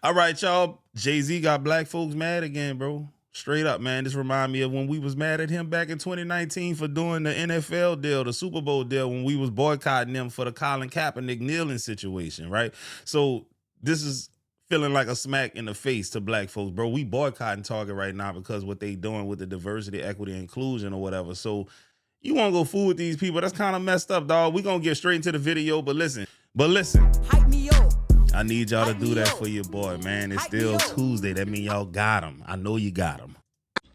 All right, y'all. Jay-Z got black folks mad again, bro. Straight up, man. This remind me of when we was mad at him back in 2019 for doing the NFL deal, the Super Bowl deal, when we was boycotting them for the Colin Kaepernick kneeling situation, right? So this is feeling like a smack in the face to black folks, bro. We boycotting Target right now because what they doing with the diversity, equity, inclusion or whatever. So you want to go fool with these people? That's kind of messed up, dog. We gonna get straight into the video, but listen. Hype me up. I need y'all to do that for your boy, man. It's still Tuesday. That means y'all got him. I know you got him.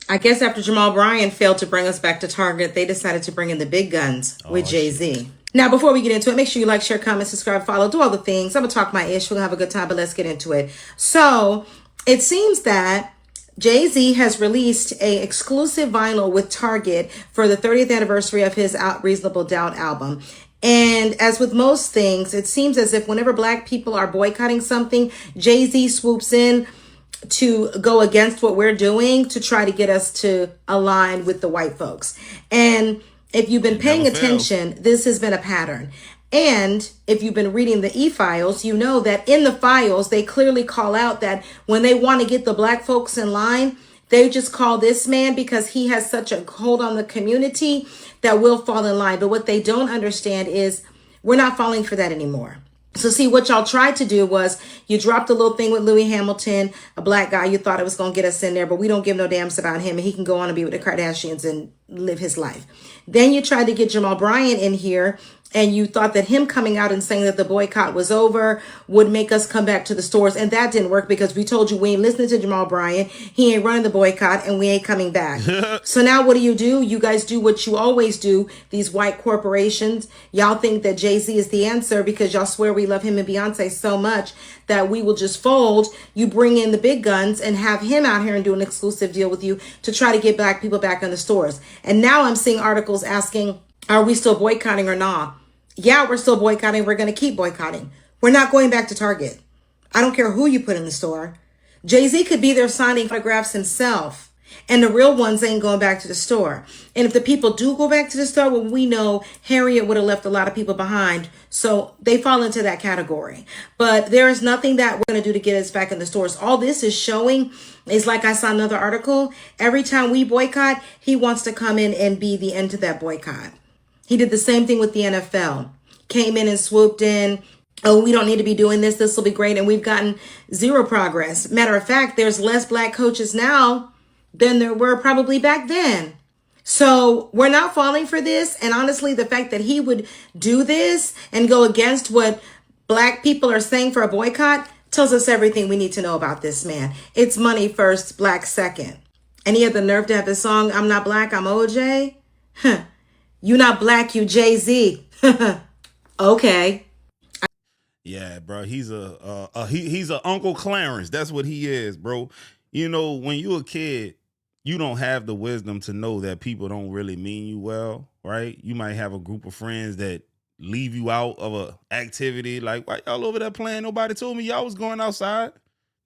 I guess after Jamal Bryant failed to bring us back to Target, they decided to bring in the big guns with Jay-Z. Shit. Now, before we get into it, make sure you like, share, comment, subscribe, follow, do all the things. I'm going to talk my ish. We're going to have a good time, but let's get into it. So it seems that Jay-Z has released a exclusive vinyl with Target for the 30th anniversary of his Reasonable Doubt album. And as with most things, it seems as if whenever black people are boycotting something, Jay-Z swoops in to go against what we're doing to try to get us to align with the white folks. And if you've been paying attention, this has been a pattern. And if you've been reading the e-files, you know that in the files, they clearly call out that when they want to get the black folks in line, they just call this man because he has such a hold on the community that will fall in line. But what they don't understand is we're not falling for that anymore. So see, what y'all tried to do was you dropped a little thing with Louis Hamilton, a black guy. You thought it was going to get us in there, but we don't give no damns about him. And he can go on and be with the Kardashians and live his life. Then you tried to get Jamal Bryant in here. And you thought that him coming out and saying that the boycott was over would make us come back to the stores. And that didn't work because we told you we ain't listening to Jamal Bryant. He ain't running the boycott and we ain't coming back. So now what do? You guys do what you always do. These white corporations, y'all think that Jay-Z is the answer because y'all swear we love him and Beyonce so much that we will just fold. You bring in the big guns and have him out here and do an exclusive deal with you to try to get black people back in the stores. And now I'm seeing articles asking, are we still boycotting or not? Yeah, we're still boycotting. We're going to keep boycotting. We're not going back to Target. I don't care who you put in the store. Jay-Z could be there signing autographs himself. And the real ones ain't going back to the store. And if the people do go back to the store, well, we know Harriet would have left a lot of people behind. So they fall into that category. But there is nothing that we're going to do to get us back in the stores. All this is showing is, like I saw another article, every time we boycott, he wants to come in and be the end to that boycott. He did the same thing with the NFL. Came in and swooped in. Oh, we don't need to be doing this. This will be great. And we've gotten zero progress. Matter of fact, there's less black coaches now than there were probably back then. So we're not falling for this. And honestly, the fact that he would do this and go against what black people are saying for a boycott tells us everything we need to know about this man. It's money first, black second. And he had the nerve to have his song, I'm Not Black, I'm OJ. Huh. You not black, you Jay-Z. Okay. Yeah, bro. He's a Uncle Clarence. That's what he is, bro. You know, when you a kid, you don't have the wisdom to know that people don't really mean you well, right? You might have a group of friends that leave you out of a activity. Like, why y'all over there playing? Nobody told me y'all was going outside.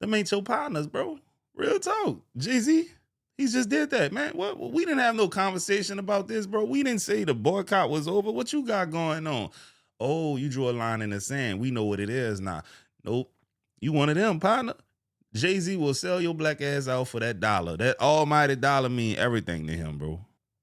Them ain't your partners, bro. Real talk. Jay-Z. He just did that, man. What? We didn't have no conversation about this, bro. We didn't say the boycott was over. What you got going on? Oh, you drew a line in the sand. We know what it is now. Nope. You one of them, partner. Jay-Z will sell your black ass out for that dollar. That almighty dollar mean everything to him, bro.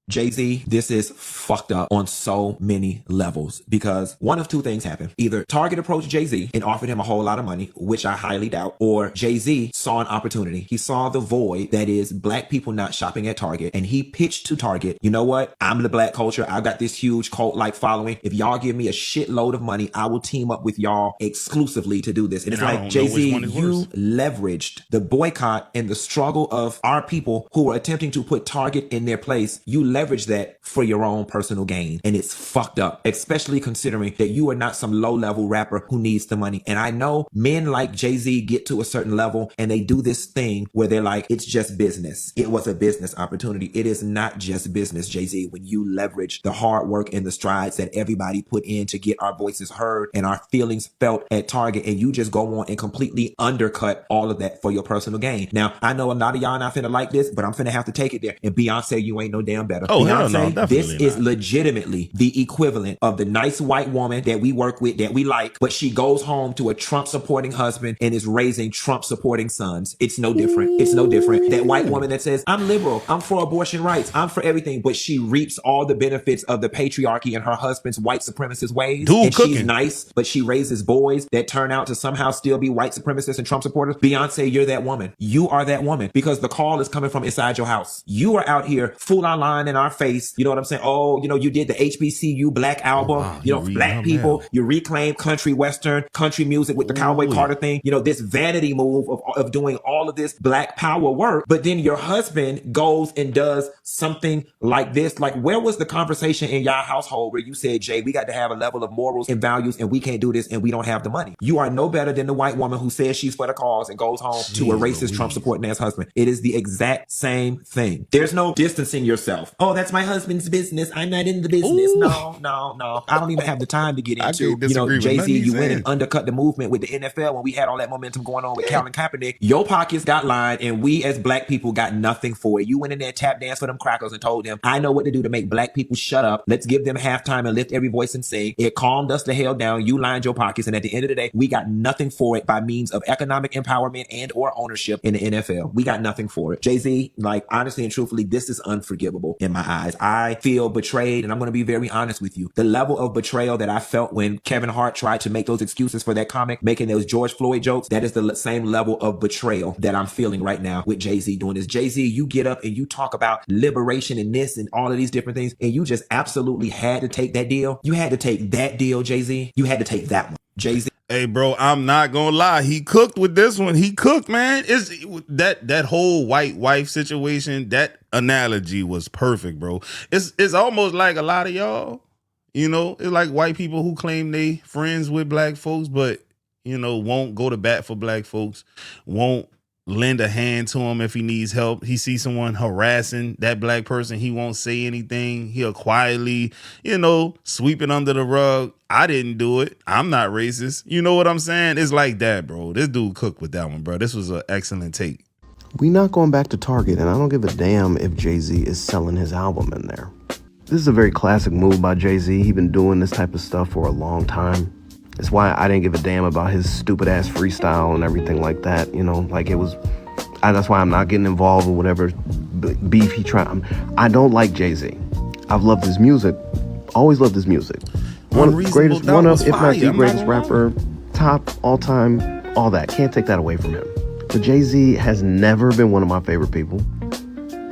Jay-Z, this is fucked up on so many levels because one of two things happened. Either Target approached Jay-Z and offered him a whole lot of money, which I highly doubt, or Jay-Z saw an opportunity. He saw the void that is black people not shopping at Target, and he pitched to Target, you know what? I'm the black culture. I've got this huge cult-like following. If y'all give me a shitload of money, I will team up with y'all exclusively to do this. And it's like, Jay-Z, you leveraged the boycott and the struggle of our people who were attempting to put Target in their place. You leverage that for your own personal gain. And it's fucked up, especially considering that you are not some low-level rapper who needs the money. And I know men like Jay-Z get to a certain level and they do this thing where they're like, it's just business. It was a business opportunity. It is not just business, Jay-Z, when you leverage the hard work and the strides that everybody put in to get our voices heard and our feelings felt at Target, and you just go on and completely undercut all of that for your personal gain. Now, I know a lot of y'all not finna like this, but I'm finna have to take it there. And Beyonce, you ain't no damn better. Oh, hell no, Beyonce, this definitely is not. legitimately the equivalent of the nice white woman that we work with, that we like, but she goes home to a Trump supporting husband and is raising Trump supporting sons. It's no different. It's no different. That white woman that says, I'm liberal, I'm for abortion rights, I'm for everything, but she reaps all the benefits of the patriarchy and her husband's white supremacist ways. Dude And she's cooking. nice, but she raises boys that turn out to somehow still be white supremacists and Trump supporters. Beyonce, you're that woman. You are that woman, because the call is coming from inside your house. You are out here full online in our face. You know what I'm saying? Oh, you did the HBCU black album. wow, You you know, reading black her people, mail. you reclaim country western, country music with the Cowboy Ooh-wee. Carter thing. You know, this vanity move of doing all of this black power work. But then your husband goes and does something like this. Like, where was the conversation in y'all household where you said, Jay, we got to have a level of morals and values, and we can't do this, and we don't have the money? You are no better than the white woman who says she's for the cause and goes home to a Jeez racist Trump Louise. supporting ass husband. It is the exact same thing. There's no distancing yourself. Oh, that's my husband's business. I'm not in the business. Ooh. No. I don't even have the time to get I into, can't disagree with Jay-Z, nothing he's you went saying. and undercut the movement with the NFL when we had all that momentum going on with Colin Kaepernick. Your pockets got lined, and we as black people got nothing for it. You went in there, tap danced for them crackers, and told them, I know what to do to make black people shut up. Let's give them halftime and lift every voice and sing. It calmed us the hell down. You lined your pockets, and at the end of the day, we got nothing for it by means of economic empowerment and or ownership in the NFL. We got nothing for it. Jay-Z, like, honestly and truthfully, this is unforgivable in my eyes. I feel betrayed, and I'm going to be very honest with you. The level of betrayal that I felt when Kevin Hart tried to make those excuses for that comic, making those George Floyd jokes, that is the same level of betrayal that I'm feeling right now with Jay-Z doing this. Jay-Z, you get up and you talk about liberation and this and all of these different things, and you just absolutely had to take that deal. You had to take that deal, Jay-Z. You had to take that one. Jay-Z. Hey, bro, I'm not gonna lie. He cooked with this one. He cooked, man. It's that whole white wife situation. That analogy was perfect, bro. It's almost like a lot of y'all. It's like white people who claim they friends with black folks, but won't go to bat for black folks, won't lend a hand to him if he needs help. He sees someone harassing that black person, he won't say anything. He'll quietly, sweep it under the rug. I didn't do it. I'm not racist. You know what I'm saying? It's like that, bro. This dude cooked with that one, bro. This was an excellent take. We not going back to Target, and I don't give a damn if Jay-Z is selling his album in there. This is a very classic move by Jay-Z. He's been doing this type of stuff for a long time. It's why I didn't give a damn about his stupid ass freestyle and everything like that. That's why I'm not getting involved in whatever beef he trying. I don't like Jay-Z. I've loved his music, always loved his music. One of, if not the greatest rapper, top, all time, all that. Can't take that away from him. But Jay-Z has never been one of my favorite people.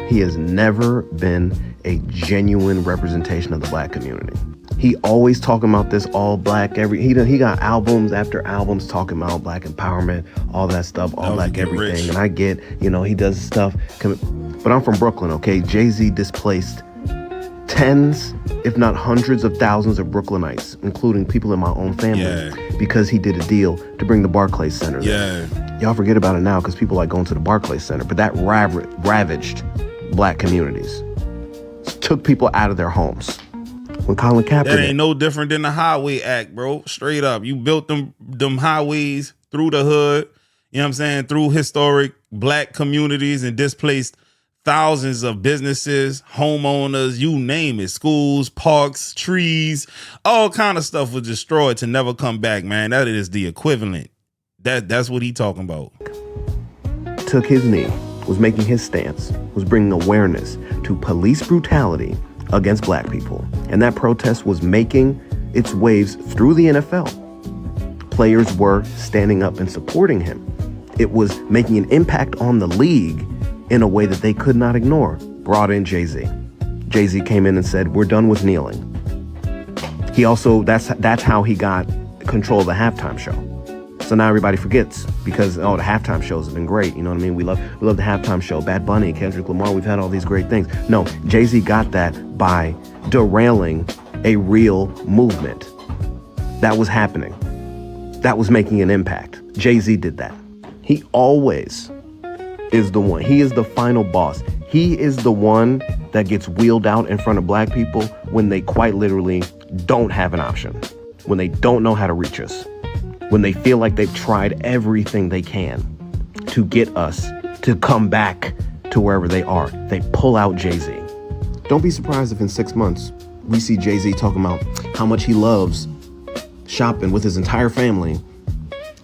He has never been a genuine representation of the black community. He always talking about this all black he got albums after albums talking about black empowerment, all that stuff, all black everything. Rich. And I get, he does stuff. But I'm from Brooklyn, okay? Jay-Z displaced tens, if not hundreds of thousands of Brooklynites, including people in my own family, because he did a deal to bring the Barclays Center there. Y'all forget about it now because people like going to the Barclays Center, but that ravaged black communities. Took people out of their homes. When Colin Kaepernick, that ain't no different than the Highway Act, bro. Straight up. You built them highways through the hood, you know what I'm saying, through historic black communities, and displaced thousands of businesses, homeowners, you name it, schools, parks, trees, all kind of stuff was destroyed to never come back, man. That is the equivalent. That's what he talking about. Took his knee, was making his stance, was bringing awareness to police brutality against black people. And that protest was making its waves through the NFL. Players were standing up and supporting him. It was making an impact on the league in a way that they could not ignore. Brought in Jay-Z. Jay-Z came in and said, we're done with kneeling. He also, that's how he got control of the halftime show. So now everybody forgets because, the halftime shows have been great. You know what I mean? We love the halftime show. Bad Bunny, Kendrick Lamar, we've had all these great things. No, Jay-Z got that by derailing a real movement that was happening. That was making an impact. Jay-Z did that. He always is the one. He is the final boss. He is the one that gets wheeled out in front of black people when they quite literally don't have an option, when they don't know how to reach us, when they feel like they've tried everything they can to get us to come back to wherever they are. They pull out Jay-Z. Don't be surprised if in 6 months we see Jay-Z talking about how much he loves shopping with his entire family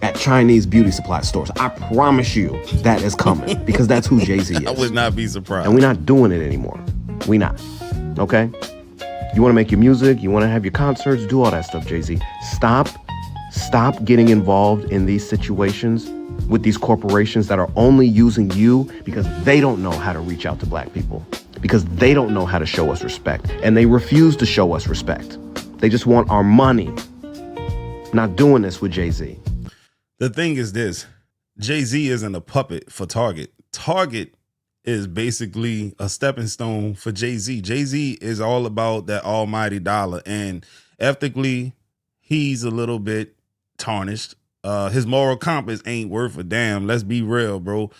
at Chinese beauty supply stores. I promise you that is coming because that's who Jay-Z is. I would not be surprised. And we're not doing it anymore. We not. Okay? You want to make your music, you want to have your concerts, do all that stuff, Jay-Z. Stop getting involved in these situations with these corporations that are only using you because they don't know how to reach out to black people, because they don't know how to show us respect, and they refuse to show us respect. They just want our money. Not doing this with Jay-Z. The thing is this, Jay-Z isn't a puppet for Target. Target is basically a stepping stone for Jay-Z. Jay-Z is all about that almighty dollar, and ethically, he's a little bit tarnished. His moral compass ain't worth a damn. Let's be real, bro.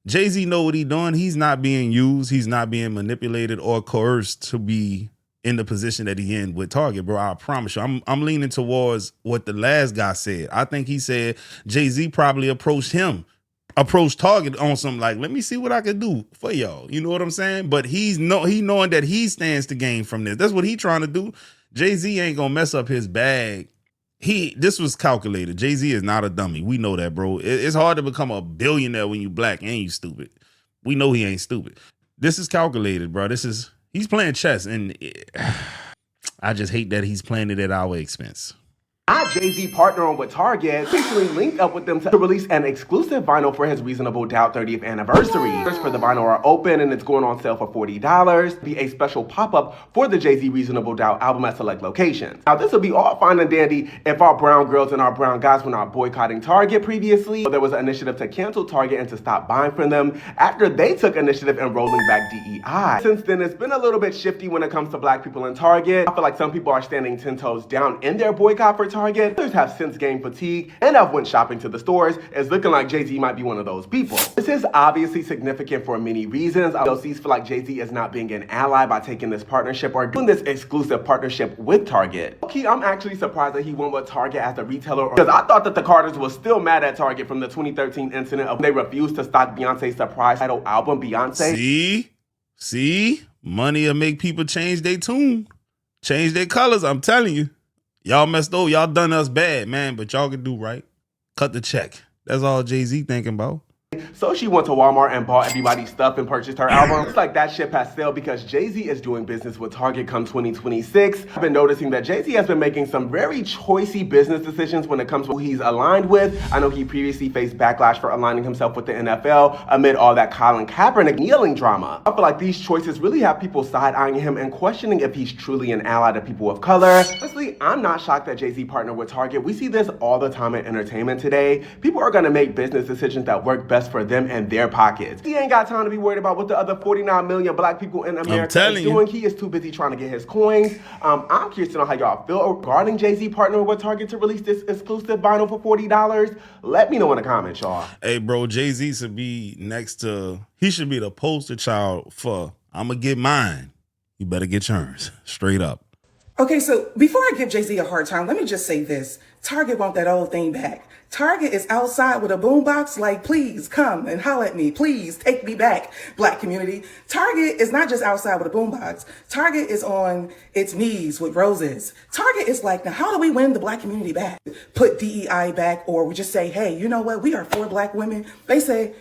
Jay-Z know what he doing. He's not being used. He's not being manipulated or coerced to be in the position that he in with Target, bro. I promise you. I'm leaning towards what the last guy said. I think he said Jay-Z probably approached Target on some like, let me see what I can do for y'all. You know what I'm saying? But he knowing that he stands to gain from this. That's what he trying to do. Jay-Z ain't gonna mess up his bag. This was calculated. Jay-Z is not a dummy. We know that, bro. It's hard to become a billionaire when you black and you stupid. We know he ain't stupid. This is calculated, bro. He's playing chess, and I just hate that he's playing it at our expense. Jay-Z partnering with Target recently linked up with them to release an exclusive vinyl for his Reasonable Doubt 30th anniversary. First for the vinyl are open and it's going on sale for $40. Be a special pop-up for the Jay-Z Reasonable Doubt album at select locations. Now this would be all fine and dandy if our brown girls and our brown guys were not boycotting Target previously. There was an initiative to cancel Target and to stop buying from them after they took initiative in rolling back DEI. Since then, it's been a little bit shifty when it comes to black people in Target. I feel like some people are standing 10 toes down in their boycott for Target. Others have since gained fatigue and have went shopping to the stores. It's looking like Jay-Z might be one of those people. This is obviously significant for many reasons. LCs feel like Jay-Z is not being an ally by taking this partnership or doing this exclusive partnership with Target. Okay, I'm actually surprised that he went with Target as the retailer because I thought that the Carters was still mad at Target from the 2013 incident of when they refused to stock Beyonce's surprise title album, Beyonce. See? Money will make people change their tune, change their colors, I'm telling you. Y'all messed up. Y'all done us bad, man, but y'all can do right. Cut the check. That's all Jay-Z thinking about. So she went to Walmart and bought everybody's stuff and purchased her album. It's like that ship has sailed because Jay-Z is doing business with Target come 2026. I've been noticing that Jay-Z has been making some very choicey business decisions when it comes to who he's aligned with. I know he previously faced backlash for aligning himself with the NFL amid all that Colin Kaepernick kneeling drama. I feel like these choices really have people side-eyeing him and questioning if he's truly an ally to people of color. Honestly, I'm not shocked that Jay-Z partnered with Target. We see this all the time in entertainment today. People are gonna make business decisions that work best for them and their pockets. He ain't got time to be worried about what the other 49 million black people in America is doing. He is too busy trying to get his coins. I'm curious to know how y'all feel regarding Jay-Z partnering with Target to release this exclusive vinyl for $40. Let me know in the comments, y'all. Hey, bro, Jay-Z should be he should be the poster child for, I'm going to get mine. You better get yours. Straight up. Okay, so before I give Jay-Z a hard time, let me just say this. Target want that old thing back. Target is outside with a boombox like, please come and holler at me. Please take me back, black community. Target is not just outside with a boombox. Target is on its knees with roses. Target is like, now how do we win the black community back? Put DEI back, or we just say, hey, you know what? We are 4 black women. They say,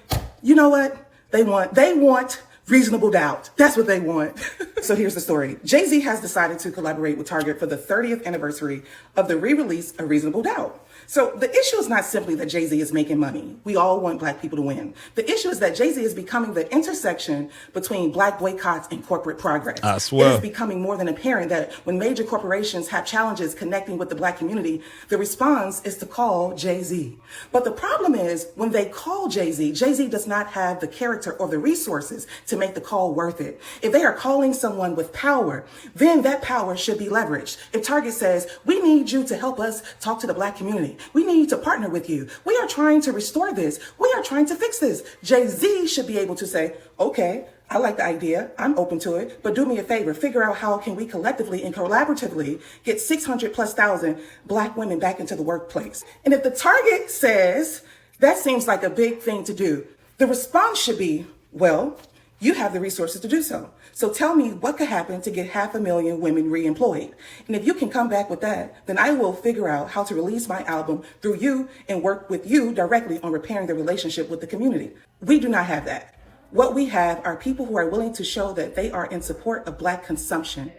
you know what? They want Reasonable Doubt. That's what they want. So here's the story. Jay-Z has decided to collaborate with Target for the 30th anniversary of the re-release of Reasonable Doubt. So the issue is not simply that Jay-Z is making money. We all want black people to win. The issue is that Jay-Z is becoming the intersection between black boycotts and corporate progress. I swear. It is becoming more than apparent that when major corporations have challenges connecting with the black community, the response is to call Jay-Z. But the problem is when they call Jay-Z, Jay-Z does not have the character or the resources to make the call worth it. If they are calling someone with power, then that power should be leveraged. If Target says, we need you to help us talk to the black community, we need to partner with you. We are trying to restore this. We are trying to fix this. Jay-Z should be able to say, okay, I like the idea. I'm open to it, but do me a favor. Figure out how can we collectively and collaboratively get 600,000+ black women back into the workplace. And if the Target says, that seems like a big thing to do, the response should be, well, You have the resources to do so. So tell me what could happen to get 500,000 women reemployed. And if you can come back with that, then I will figure out how to release my album through you and work with you directly on repairing the relationship with the community. We do not have that. What we have are people who are willing to show that they are in support of Black consumption,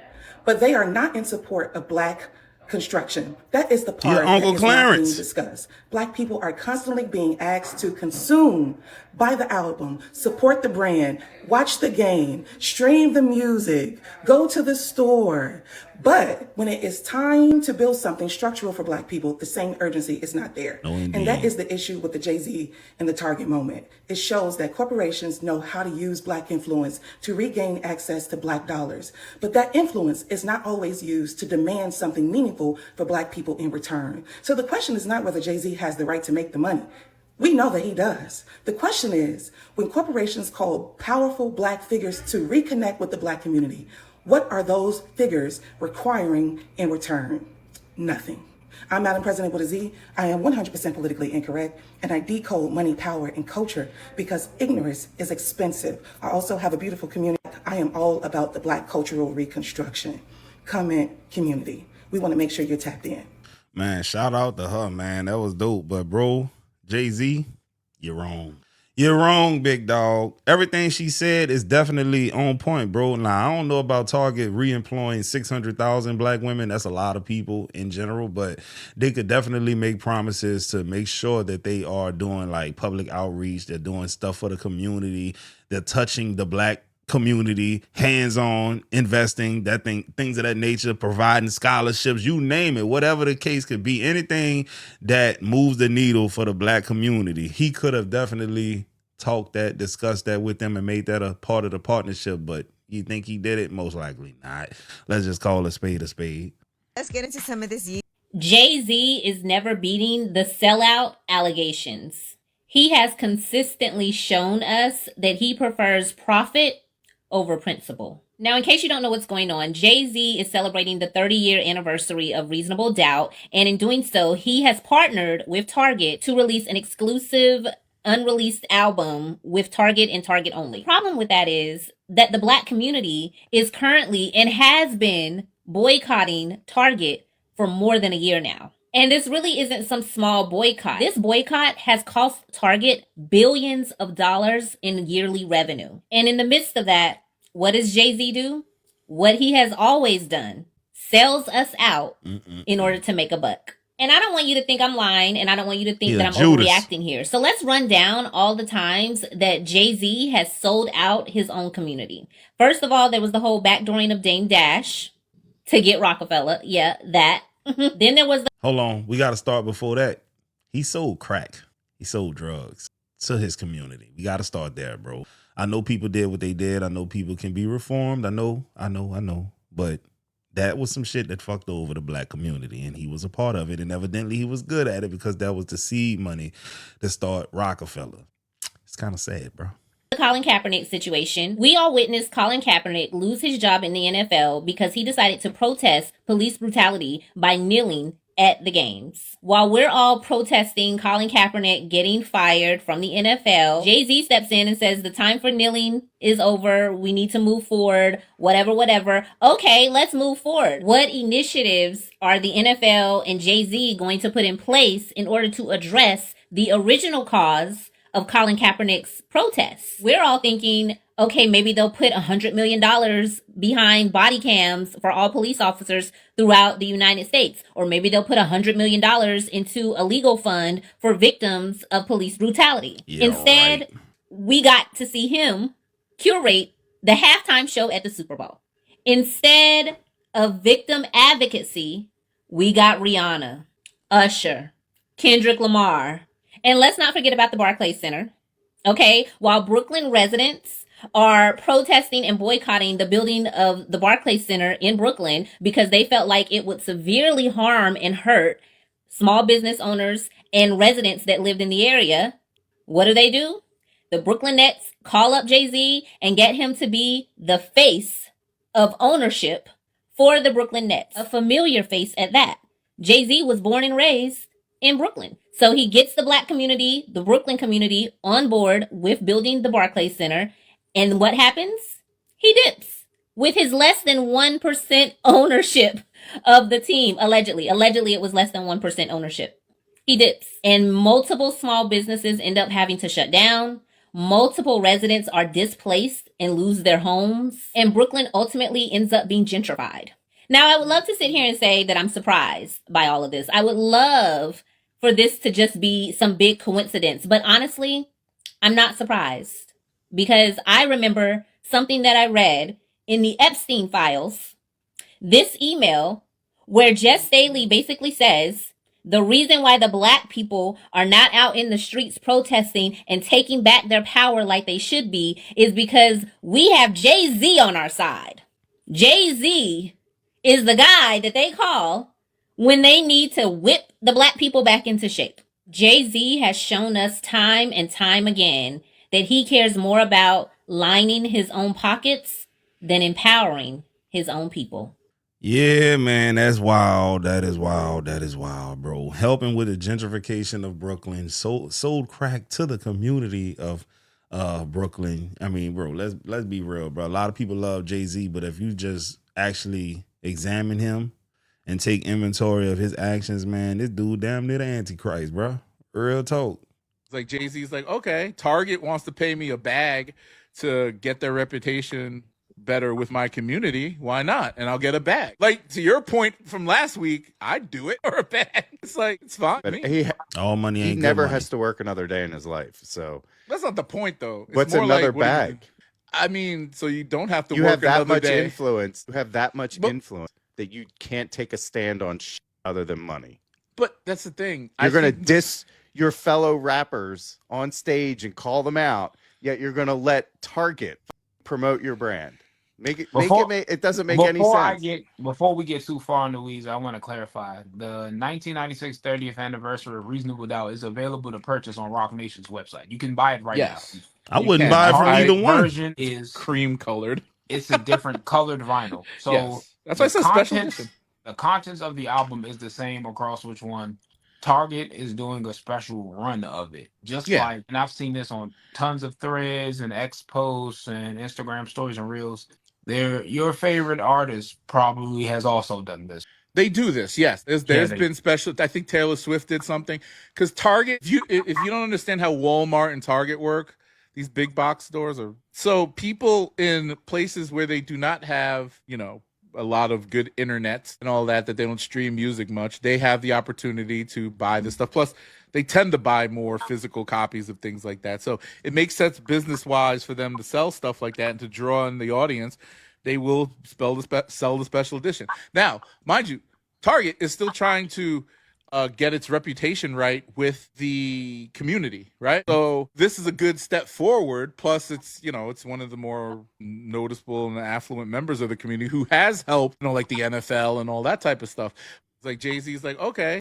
but they are not in support of Black construction. That is the part that is not being discussed. Black people are constantly being asked to consume, buy the album, support the brand, watch the game, stream the music, go to the store. But when it is time to build something structural for Black people, the same urgency is not there. And that is the issue with the Jay-Z and the Target moment. It shows that corporations know how to use Black influence to regain access to Black dollars. But that influence is not always used to demand something meaningful for Black people in return. So the question is not whether Jay-Z has the right to make the money. We know that he does. The question is, when corporations call powerful Black figures to reconnect with the Black community, what are those figures requiring in return? Nothing. I'm Madam President with a Z. I am 100% politically incorrect, and I decode money, power, and culture because ignorance is expensive. I also have a beautiful community. I am all about the Black cultural reconstruction. Comment community. We want to make sure you're tapped in. Man, shout out to her, man. That was dope. But bro, Jay-Z, you're wrong. You're wrong, big dog. Everything she said is definitely on point, bro. Now, I don't know about Target reemploying 600,000 Black women. That's a lot of people in general, but they could definitely make promises to make sure that they are doing like public outreach. They're doing stuff for the community. They're touching the Black community, hands-on investing, things of that nature, providing scholarships, you name it, whatever the case could be, anything that moves the needle for the Black community. He could have definitely talked that, discussed that with them and made that a part of the partnership, but you think he did it? Most likely not. Let's just call a spade a spade. Let's get into some of this. Jay-Z is never beating the sellout allegations. He has consistently shown us that he prefers profit over principle. Now, in case you don't know what's going on, Jay-Z is celebrating the 30-year anniversary of Reasonable Doubt, and in doing so, he has partnered with Target to release an exclusive unreleased album with Target and Target only. The problem with that is that the Black community is currently and has been boycotting Target for more than a year now. And this really isn't some small boycott. This boycott has cost Target billions of dollars in yearly revenue. And in the midst of that, what does Jay-Z do? What he has always done, sells us out in order to make a buck. And I don't want you to think I'm lying, and I don't want you to think that I'm overreacting here. So let's run down all the times that Jay-Z has sold out his own community. First of all, there was the whole backdooring of Dame Dash to get Rockefeller. Yeah, that. Then there was the... Hold on. We got to start before that. He sold crack. He sold drugs to his community. We got to start there, bro. I know people did what they did. I know people can be reformed. I know. But that was some shit that fucked over the Black community, and he was a part of it. And evidently he was good at it because that was the seed money to start Rockefeller. It's kind of sad, bro. The Colin Kaepernick situation. We all witnessed Colin Kaepernick lose his job in the NFL because he decided to protest police brutality by kneeling at the games. While we're all protesting Colin Kaepernick getting fired from the NFL, Jay-Z steps in and says the time for kneeling is over. We need to move forward. Whatever. Okay, let's move forward. What initiatives are the NFL and Jay-Z going to put in place in order to address the original cause of Colin Kaepernick's protests? We're all thinking, okay, maybe they'll put $100 million behind body cams for all police officers throughout the United States. Or maybe they'll put $100 million into a legal fund for victims of police brutality. Yeah, instead, right. We got to see him curate the halftime show at the Super Bowl. Instead of victim advocacy, we got Rihanna, Usher, Kendrick Lamar, and let's not forget about the Barclays Center. Okay, while Brooklyn residents are protesting and boycotting the building of the Barclays Center in Brooklyn because they felt like it would severely harm and hurt small business owners and residents that lived in the area, what do? The Brooklyn Nets call up Jay-Z and get him to be the face of ownership for the Brooklyn Nets. A familiar face at that. Jay-Z was born and raised in Brooklyn. So he gets the Black community, the Brooklyn community on board with building the Barclays Center. And what happens? He dips with his less than 1% ownership of the team, allegedly. Allegedly, it was less than 1% ownership. He dips. And multiple small businesses end up having to shut down. Multiple residents are displaced and lose their homes. And Brooklyn ultimately ends up being gentrified. Now, I would love to sit here and say that I'm surprised by all of this. I would love for this to just be some big coincidence. But honestly, I'm not surprised. Because I remember something that I read in the Epstein files, this email where Jess Staley basically says the reason why the black people are not out in the streets protesting and taking back their power like they should be is because we have Jay-Z on our side. Jay-Z is the guy that they call when they need to whip the black people back into shape. Jay-Z has shown us time and time again that he cares more about lining his own pockets than empowering his own people. Yeah, man, that's wild. That is wild. That is wild, bro. Helping with the gentrification of Brooklyn, sold crack to the community of Brooklyn. I mean, bro, let's be real, bro. A lot of people love Jay-Z, but if you just actually examine him and take inventory of his actions, man, this dude damn near the Antichrist, bro. Real talk. It's like Jay-Z's like, okay, Target wants to pay me a bag to get their reputation better with my community. Why not? And I'll get a bag. Like, to your point from last week, I'd do it for a bag. It's like, it's fine. But all money ain't he good never money. has to work another day in his life. So that's not the point, though. It's what's more another like, what bag? I mean, so you don't have to You work have that another much day. influence. You have that much influence that you can't take a stand on other than money. But that's the thing. You're going to diss your fellow rappers on stage and call them out, yet you're going to let Target promote your brand. It doesn't make any sense. Before we get too far in the weeds, I want to clarify. The 1996 30th anniversary of Reasonable Doubt is available to purchase on Rock Nation's website. You can buy it right now. I wouldn't buy it from either one. Version is cream colored. It's a different colored vinyl. So yes. That's why it's a special edition. The contents of the album is the same across which one. Target is doing a special run of it. Like, and I've seen this on tons of threads and X posts and Instagram stories and reels. Your favorite artist probably has also done this. They do this, yes. There's been special. I think Taylor Swift did something because Target. If you don't understand how Walmart and Target work, these big box stores are so people in places where they do not have, a lot of good internet and all that they don't stream music much. They have the opportunity to buy this stuff. Plus, they tend to buy more physical copies of things like that. So it makes sense business-wise for them to sell stuff like that and to draw in the audience. They will sell the special edition. Now, mind you, Target is still trying to get its reputation right with the community, right? So this is a good step forward. Plus, it's it's one of the more noticeable and affluent members of the community who has helped, like the NFL and all that type of stuff. It's like Jay-Z's like, okay.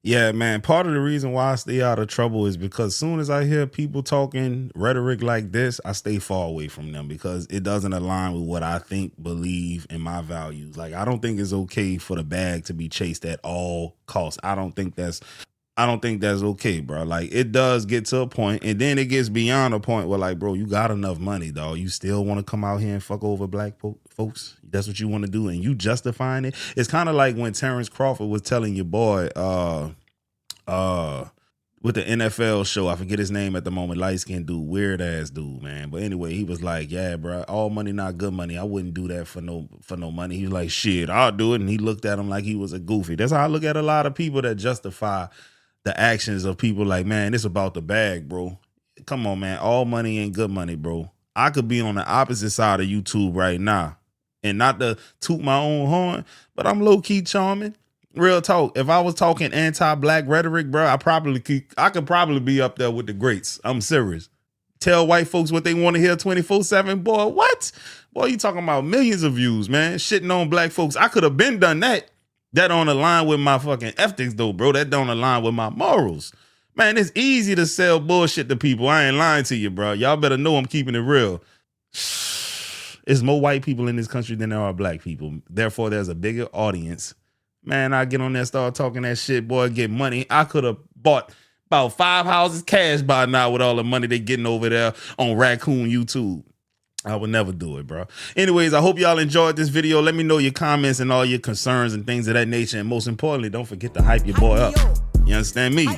Yeah, man. Part of the reason why I stay out of trouble is because as soon as I hear people talking rhetoric like this, I stay far away from them because it doesn't align with what I think, believe, and my values. Like, I don't think it's okay for the bag to be chased at all costs. I don't think that's okay, bro. Like, it does get to a point, and then it gets beyond a point where, like, bro, you got enough money, dog. You still want to come out here and fuck over black folks? That's what you want to do, and you justifying it? It's kind of like when Terrence Crawford was telling your boy, with the NFL show, I forget his name at the moment, light-skinned dude, weird-ass dude, man. But anyway, he was like, yeah, bro, all money, not good money. I wouldn't do that for no money. He was like, shit, I'll do it, and he looked at him like he was a goofy. That's how I look at a lot of people that justify the actions of people like, man, it's about the bag, bro. Come on, man. All money ain't good money, bro. I could be on the opposite side of YouTube right now. And not to toot my own horn, but I'm low-key charming. Real talk. If I was talking anti-black rhetoric, bro, I could probably be up there with the greats. I'm serious. Tell white folks what they want to hear 24/7. Boy, what? Boy, you talking about millions of views, man. Shitting on black folks. I could have been done that. That don't align with my fucking ethics, though, bro. That don't align with my morals. Man, it's easy to sell bullshit to people. I ain't lying to you, bro. Y'all better know I'm keeping it real. There's more white people in this country than there are black people. Therefore, there's a bigger audience. Man, I get on there, start talking that shit, boy, get money. I could have bought about 5 houses cash by now with all the money they getting over there on Raccoon YouTube. I would never do it, bro. Anyways, I hope y'all enjoyed this video. Let me know your comments and all your concerns and things of that nature. And most importantly, don't forget to hype your boy up. You understand me? Know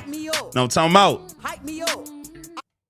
what I'm talking about?